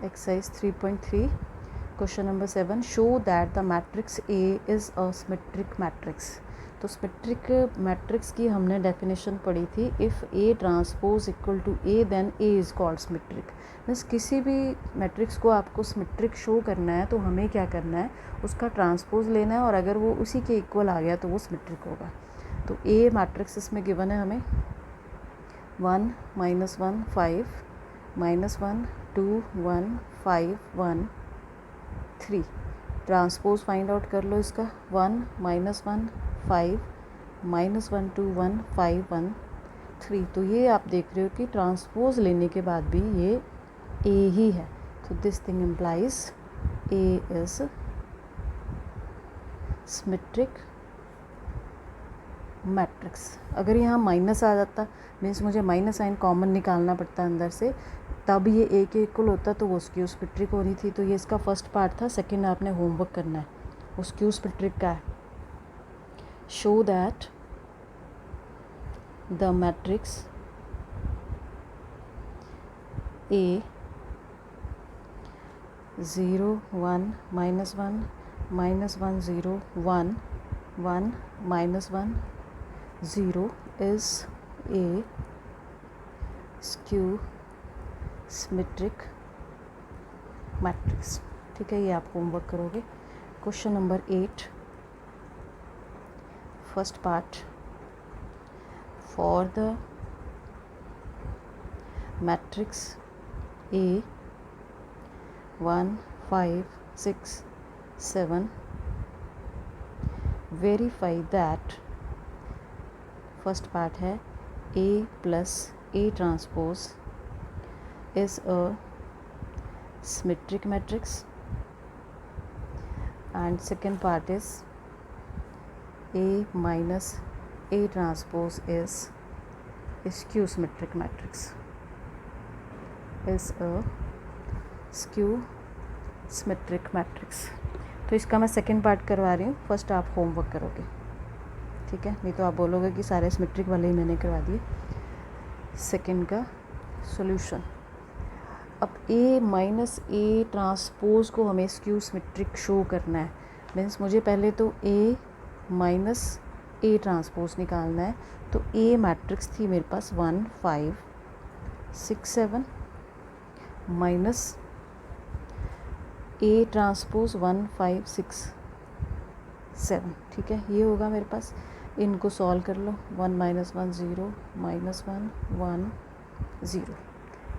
Exercise 3.3 question number 7 show that the matrix A is a symmetric matrix. तो symmetric matrix की हमने definition पढ़ी थी, if A transpose equal to A then A is called symmetric. Means किसी भी matrix को आपको symmetric show करना है तो हमें क्या करना है, उसका ट्रांसपोज लेना है और अगर वो उसी के इक्वल आ गया तो वो सिमेट्रिक होगा। तो ए मैट्रिक्स इसमें गिवन है हमें 1 -1 5 -1 2 1 5 1 3। ट्रांसपोज फाइंड आउट कर लो इसका 1 -1 5 -1 2 1 5 1 3। तो ये आप देख रहे हो कि ट्रांसपोज लेने के बाद भी ये ए ही है। तो this thing implies A is symmetric matrix. अगर यहाँ माइनस आ जाता मीन्स मुझे माइनस साइन कॉमन निकालना पड़ता अंदर से, तब ये ए के इक्वल होता तो वो स्क्यू सिमेट्रिक होनी थी। तो ये इसका फर्स्ट पार्ट था। सेकंड आपने होमवर्क करना है, वो स्क्यू सिमेट्रिक का है। Show that the matrix A 0 1 -1 -1 0 1 1 -1 0 is a skew symmetric matrix. ठीक है, ये आप होमवर्क करोगे। Question number 8 first part for the matrix A 1 5 6 7 verify that. First part है A plus A transpose is a symmetric matrix and second part is A minus A transpose is skew symmetric matrix, is a skew symmetric matrix। तो इसका मैं second part करवा रही हूँ, first आप homework करोगे। ठीक है, नहीं तो आप बोलोगे कि सारे सिमेट्रिक वाले ही मैंने करवा दिए। सेकेंड का सॉल्यूशन। अब ए माइनस ए ट्रांसपोज को हमें स्क्यू सिमेट्रिक शो करना है। मीन्स मुझे पहले तो ए माइनस ए ट्रांसपोज निकालना है। तो ए मैट्रिक्स थी मेरे पास 1 5 6 7 माइनस ए ट्रांसपोज 1 5 6 7। ठीक है, ये होगा मेरे पास। इनको सॉल्व कर लो। 1 -1 0 -1 1 0।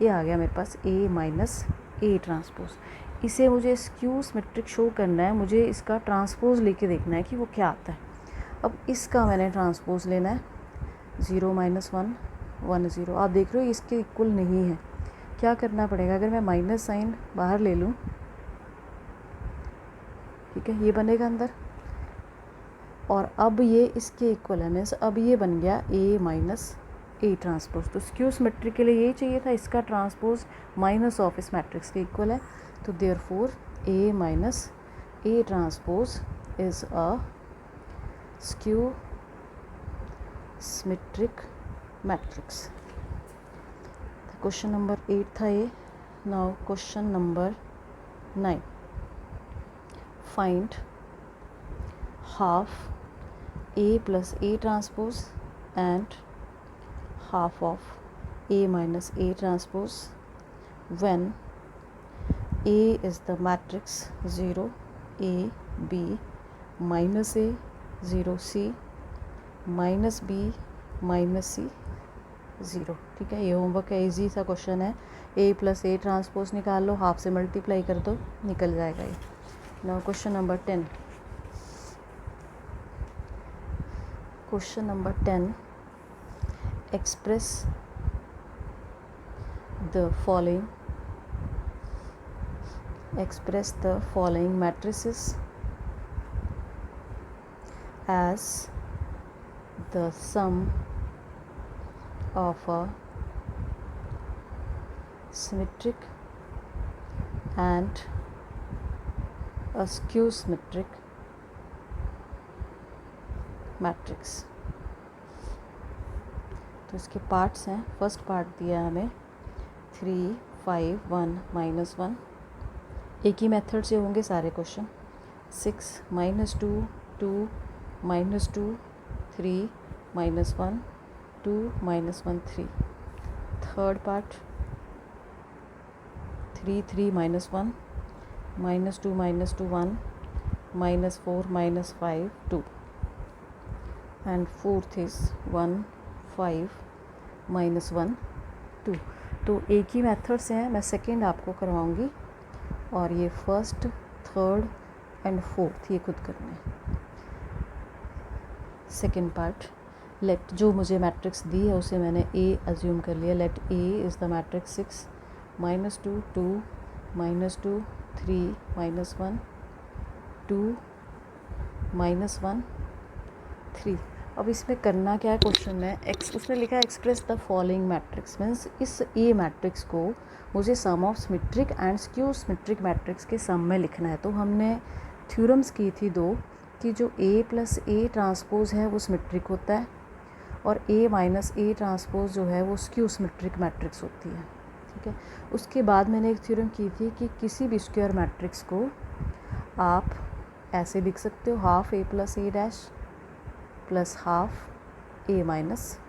ये आ गया मेरे पास ए माइनस ए ट्रांसपोज। इसे मुझे स्क्यू सिमेट्रिक शो करना है, मुझे इसका ट्रांसपोज लेके देखना है कि वो क्या आता है। अब इसका मैंने ट्रांसपोज लेना है 0 -1 1 0। आप देख रहे हो इसके इक्वल नहीं है। क्या करना पड़ेगा, अगर मैं माइनस साइन बाहर ले लूँ, ठीक है, ये बनेगा अंदर और अब ये इसके इक्वल है। मीन्स अब ये बन गया ए माइनस ए ट्रांसपोज। तो स्क्यू सिमेट्रिक के लिए यही चाहिए था, इसका ट्रांसपोज माइनस ऑफ इस मैट्रिक्स के इक्वल है। तो therefore A minus A transpose is a skew symmetric matrix. Question number 8 था ये। Now question number 9 find half A plus A transpose and half of A minus A transpose when A is the matrix 0 A B minus A 0 C minus B minus C 0। ठीक है, ये homework है, easy सा question है। A plus A transpose निकाल लो, half से multiply कर दो, निकल जाएगा ये। Now question number 10। Question number 10 express the following matrices as the sum of a symmetric and a skew symmetric matrix। तो इसके पार्ट्स हैं। फर्स्ट पार्ट दिया हमें 3 5 1 -1 एक ही मेथड से होंगे सारे question. 6 -2 2 -2 3 -1 2 -1 3। Third part 3 3 -1 -2 -2 1 -4 -5 2 and fourth is 1 5 -1 2। तो एक ही मेथड से हैं, मैं सेकंड आपको करवाऊंगी और ये फर्स्ट थर्ड एंड फोर्थ ये खुद करना है। सेकंड पार्ट, लेट जो मुझे मैट्रिक्स दी है उसे मैंने ए अज्यूम कर लिया। Let A is the matrix 6 -2 2 -2 3 -1 2 -1 3। अब इसमें करना क्या है क्वेश्चन में, उसने लिखा है express the following matrix, means इस ए मैट्रिक्स को मुझे sum of symmetric and skew symmetric matrix के सम में लिखना है। तो हमने थ्योरम्स की थी दो कि जो ए प्लस ए ट्रांसपोज है वो सिमेट्रिक होता है और ए माइनस ए ट्रांसपोज जो है वो स्क्यू सिमेट्रिक मैट्रिक्स होती है। ठीक है, उसके बाद मैंने एक थ्योरम की थी कि किसी भी स्क्वायर मैट्रिक्स को आप ऐसे लिख सकते हो, half A plus A dash plus half A minus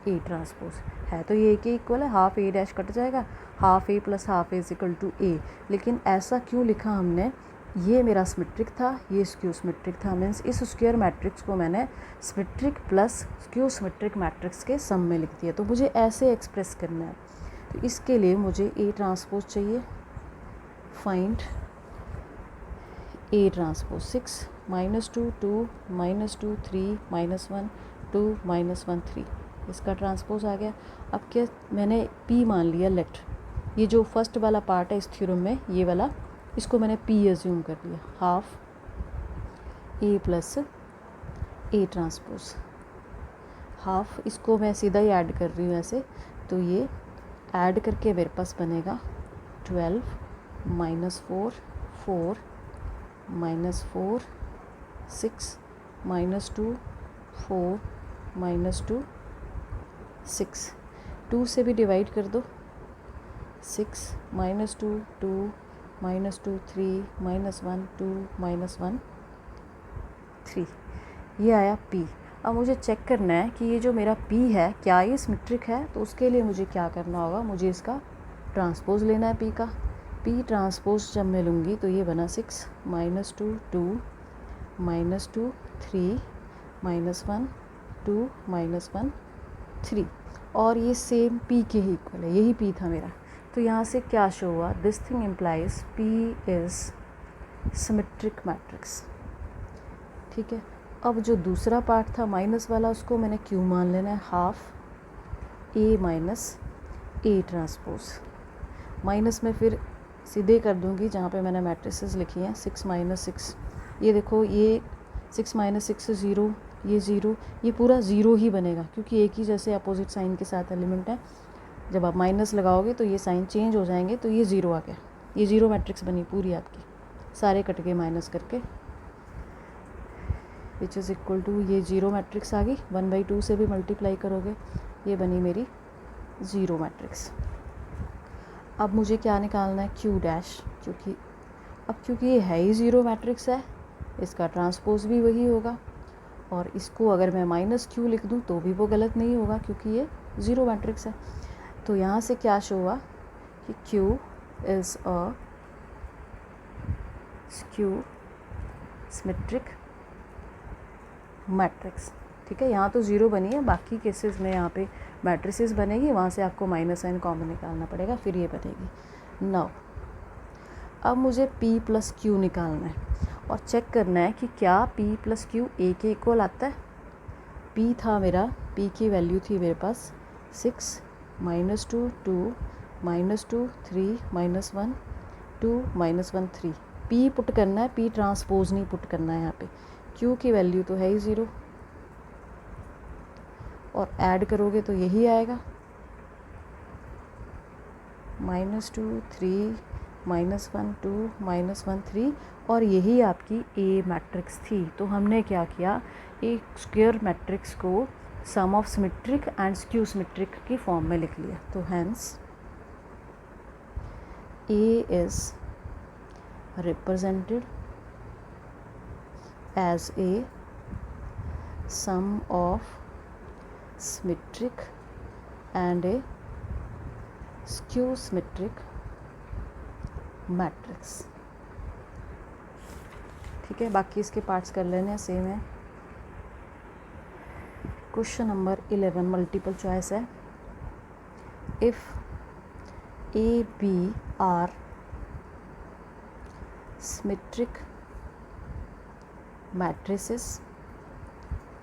A transpose है। तो ये के इक्वल है, हाफ ए डैश कट जाएगा, half A plus half A is equal to A. लेकिन ऐसा क्यों लिखा हमने, ये मेरा सिमेट्रिक था, ये स्क्यू सिमेट्रिक था, मीन्स इस स्क्वायर मैट्रिक्स को मैंने symmetric plus skew symmetric matrix के सम में लिख दिया। तो मुझे ऐसे एक्सप्रेस करना है, तो इसके लिए मुझे ए ट्रांसपोज चाहिए। फाइंड ए ट्रांसपोज 6 -2 2 -2 3 -1 2 -1 3, इसका ट्रांसपोज आ गया। अब क्या, मैंने पी मान लिया, लेट ये जो फर्स्ट वाला पार्ट है इस थ्योरम में, ये वाला, इसको मैंने पी अज्यूम कर लिया, half A plus A transpose half. इसको मैं सीधा ही ऐड कर रही हूँ ऐसे, तो ये ऐड करके मेरे पास बनेगा 12 -4 4 -4 6 -2 4 -2 6। 2 से भी डिवाइड कर दो, 6 -2 2 -2 3 -1 2 -1 3, ये आया P। अब मुझे चेक करना है कि ये जो मेरा P है क्या ये सिमेट्रिक है। तो उसके लिए मुझे क्या करना होगा, मुझे इसका ट्रांसपोज लेना है P का। P ट्रांसपोज जब मैं लूँगी तो ये बना 6 -2 2 -2 3 -1 2 -1 3, और ये सेम P के ही इक्वल है, यही P था मेरा। तो यहाँ से क्या शो हुआ, this thing implies P is symmetric matrix. ठीक है, अब जो दूसरा पार्ट था माइनस वाला, उसको मैंने Q मान लेना है, half A minus A transpose. Minus में फिर सीधे कर दूंगी जहाँ पे मैंने मैट्रिसेस लिखी हैं, 6 -6, ये देखो, ये 6 -6 0, ये 0, ये पूरा 0 ही बनेगा क्योंकि एक ही जैसे अपोजिट साइन के साथ एलिमेंट है। जब आप माइनस लगाओगे तो ये साइन चेंज हो जाएंगे, तो ये 0 आ गया, ये 0 मैट्रिक्स बनी पूरी आपकी, सारे कट गए माइनस करके, विच इज़ इक्वल टू ये 0 मैट्रिक्स आ गई। 1/2 से भी मल्टीप्लाई करोगे, ये बनी मेरी 0 मैट्रिक्स। अब मुझे क्या निकालना है, Q डैश, क्योंकि ये है ही 0 मैट्रिक्स है, इसका ट्रांसपोज भी वही होगा, और इसको अगर मैं -Q लिख दूँ तो भी वो गलत नहीं होगा क्योंकि ये 0 मैट्रिक्स है। तो यहाँ से क्या शो हुआ कि Q is a skew symmetric matrix. ठीक है, यहाँ तो 0 बनी है, बाकी केसेस में यहाँ पे मैट्रिसेस बनेगी, वहाँ से आपको माइनस साइन कॉमन निकालना पड़ेगा, फिर ये बनेगी। नाउ अब मुझे P प्लस Q निकालना है और चेक करना है कि क्या P प्लस Q A के इक्वल आता है। P था मेरा, P की वैल्यू थी मेरे पास 6 -2 2 -2 3 -1 2 -1 3। P पुट करना है, P ट्रांसपोज नहीं पुट करना है यहाँ पे। Q की वैल्यू तो है ही 0, और ऐड करोगे तो यही आएगा, -2 3 -1 2 -1 3, और यही आपकी A मैट्रिक्स थी। तो हमने क्या किया, एक स्क्वायर मैट्रिक्स को sum of symmetric and skew symmetric की फॉर्म में लिख लिया। तो hence A is represented as a sum of symmetric and a skew symmetric matrix. ठीक है, बाकी इसके पार्ट्स कर लेने हैं, सेम है। क्वेश्चन नंबर 11 मल्टीपल चॉइस है। If A B are symmetric matrices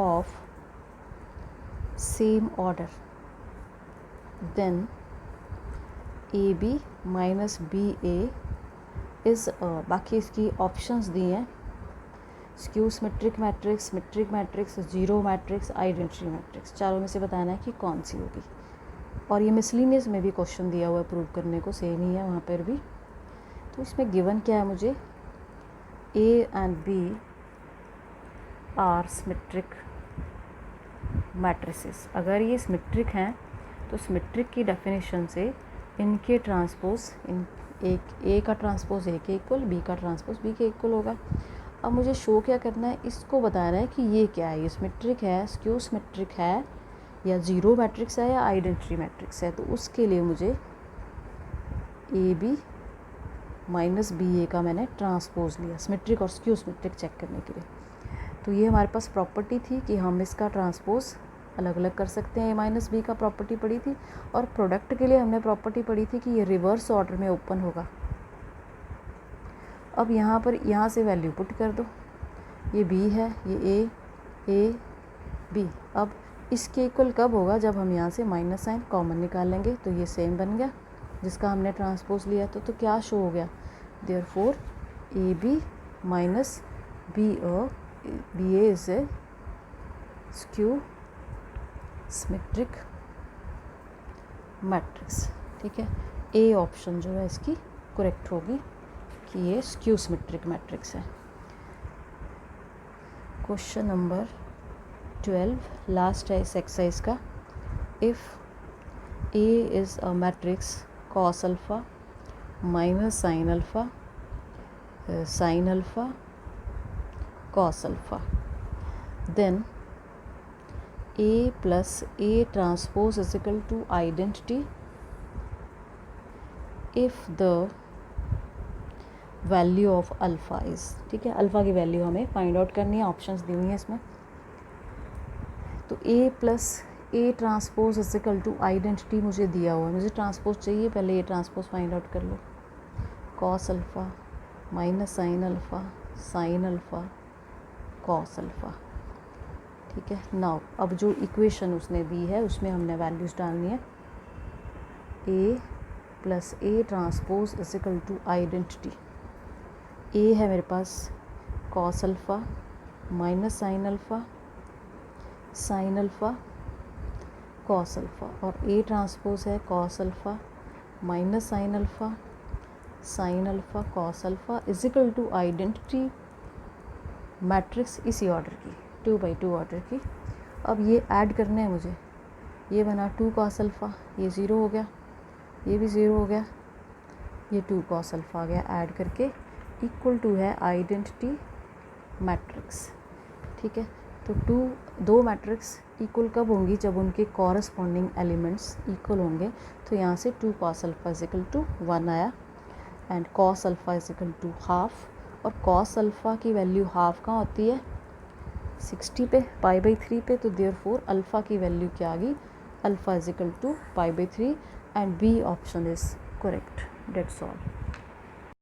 of same order then A B minus B A is, बाकी इसकी ऑप्शंस दी हैं, skew symmetric matrix, symmetric matrix, zero matrix, identity matrix. चारों में से बताना है कि कौन सी होगी। और ये मिसलिनियस में भी क्वेश्चन दिया हुआ है प्रूव करने को, सेम ही है वहाँ पर भी। तो इसमें गिवन क्या है मुझे, A and B are symmetric matrices. अगर ये सिमेट्रिक हैं तो सिमेट्रिक की डेफिनेशन से इनके ट्रांसपोज, इन एक ए का ट्रांसपोज ए के इक्वल, बी का ट्रांसपोज बी के इक्वल होगा। अब मुझे शो क्या करना है, इसको बताना है कि ये क्या है, ये सिमेट्रिक है, स्क्यू सिमेट्रिक है, या जीरो मैट्रिक्स है, या आइडेंटिटी मैट्रिक्स है। तो उसके लिए मुझे ए बी माइनस बी ए का मैंने ट्रांसपोज लिया सिमेट्रिक और स्क्यू सिमेट्रिक चेक करने के लिए। तो ये हमारे पास प्रॉपर्टी थी कि हम इसका ट्रांसपोज अलग अलग कर सकते हैं। ए माइनस बी का प्रॉपर्टी पड़ी थी, और प्रोडक्ट के लिए हमने प्रॉपर्टी पड़ी थी कि ये रिवर्स ऑर्डर में ओपन होगा। अब यहाँ पर यहाँ से वैल्यू पुट कर दो, ये बी है, ये ए बी। अब इसके इक्वल कब होगा, जब हम यहाँ से माइनस साइन कॉमन निकालेंगे। तो ये सेम बन गया जिसका हमने ट्रांसपोज लिया। तो क्या शो हो गया, therefore A B minus B A is a skew symmetric matrix. ठीक है, ए ऑप्शन जो है इसकी करेक्ट होगी कि ये स्क्यू सिमेट्रिक मैट्रिक्स है। क्वेश्चन नंबर 12 लास्ट है इस एक्सरसाइज का। If A is a matrix cos alpha minus sine alpha cos alpha, then A plus A transpose is equal to identity if the value of alpha is। ठीक है, alpha की value हमें find out करनी है, options दी हुई हैं इसमें। तो A plus A transpose is equal to identity मुझे दिया हुआ है, मुझे ट्रांसपोज चाहिए, पहले A ट्रांसपोज फाइंड आउट कर लो। Cos alpha minus sine alpha cos alpha. ठीक है, नाउ अब जो इक्वेशन उसने दी है उसमें हमने वैल्यूज़ डालनी है। A plus A transpose is equal to identity. A है मेरे पास cos alpha minus sine alpha cos alpha, और ए ट्रांसपोज है cos alpha minus sine alpha cos alpha is equal to identity matrix इसी order की, 2/2 order की। अब ये ऐड करने हैं मुझे, ये बना 2 कॉस अल्फ़ा, ये 0 हो गया, ये भी 0 हो गया, ये 2 कॉस अल्फ़ा आ गया, ऐड करके इक्वल टू है आइडेंटिटी मैट्रिक्स। ठीक है, तो दो मैट्रिक्स इक्वल कब होंगी, जब उनके कॉरस्पॉन्डिंग एलिमेंट्स इक्वल होंगे। तो यहाँ से 2 cos alpha is equal to 1 आया, and cos alpha is equal to half, और कॉस अल्फ़ा की वैल्यू हाफ कहाँ होती है, 60 पे, π/3 पे। तो देयरफॉर अल्फ़ा की वैल्यू क्या आ गई, alpha is equal to π/3, and B option is correct. That's all.